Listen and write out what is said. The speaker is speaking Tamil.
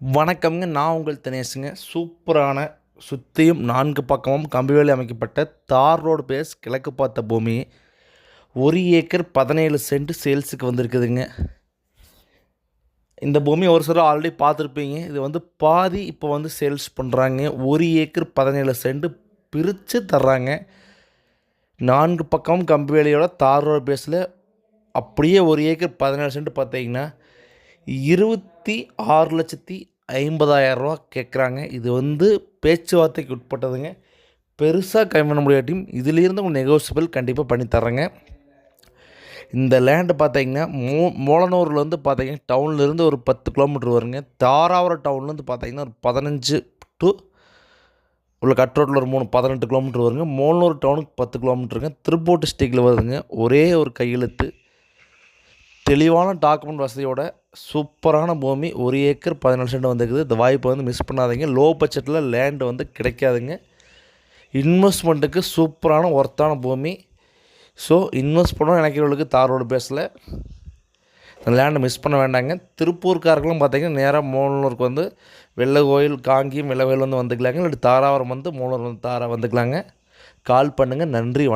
வணக்கம்ங்க. நான் உங்கள் தினேஷுங்க. சூப்பரான சுற்றியும் 4 பக்கமும் கம்பிவேலி அமைக்கப்பட்ட தார் ரோடு பேஸ் கிழக்கு பார்த்த பூமி 1 ஏக்கர் 17 சென்ட் சேல்ஸுக்கு வந்திருக்குதுங்க. இந்த பூமி ஒரு சிலர் ஆல்ரெடி பார்த்துருப்பீங்க. இது பாதி இப்போ சேல்ஸ் பண்ணுறாங்க. 1 ஏக்கர் 17 சென்ட் பிரித்து தர்றாங்க. 4 பக்கமும் கம்பிவேலியோட தார் ரோடு பேஸில் அப்படியே 1 ஏக்கர் 17 சென்ட் பார்த்தீங்கன்னா 26,50,000 கேட்குறாங்க. இது பேச்சுவார்த்தைக்கு உட்பட்டதுங்க. பெருசாக கம்மி பண்ண முடியாட்டியும் இதிலிருந்து உங்களுக்கு நெகோசியபிள் கண்டிப்பாக பண்ணி தர்றேங்க. இந்த லேண்டு பார்த்தீங்கன்னா மோலனூர்லேருந்து பார்த்தீங்கன்னா டவுன்லேருந்து ஒரு 10 கிலோமீட்டர் வருங்க. தாராபுரம் டவுன்லேருந்து பார்த்தீங்கன்னா ஒரு 15 டு உள்ள கட் ரோட்டில் ஒரு 18 கிலோமீட்டர் வருங்க. மோலனூர் டவுனுக்கு 10 கிலோமீட்டருங்க. திருப்பூர் டிஸ்ட்ரிக்டில் வருதுங்க. ஒரே ஒரு கையெழுத்து, தெளிவான டாக்குமெண்ட் வசதியோட சூப்பரான பூமி 1 ஏக்கர் 17 சென்ட் வந்துருக்குது. இந்த வாய்ப்பை மிஸ் பண்ணாதீங்க. லோ பட்ஜெட்டில் லேண்டு கிடைக்காதுங்க. இன்வெஸ்ட்மெண்ட்டுக்கு சூப்பரான ஒர்த்தான பூமி. ஸோ இன்வெஸ்ட் பண்ணணும் நினைக்கிறவங்களுக்கு தார் ரோடு பேஸில் இந்த லேண்டை மிஸ் பண்ண வேண்டாங்க. திருப்பூர்காரர்களும் பார்த்தீங்கன்னா நேராக மோலனூருக்கு வெள்ளை கோயில், காங்கியம், வெள்ளை கோயில் வந்துக்கலாங்க. இல்லாட்டி தாராபுரம் மோலனூர் தாரா வந்துக்கலாங்க. கால் பண்ணுங்கள். நன்றி.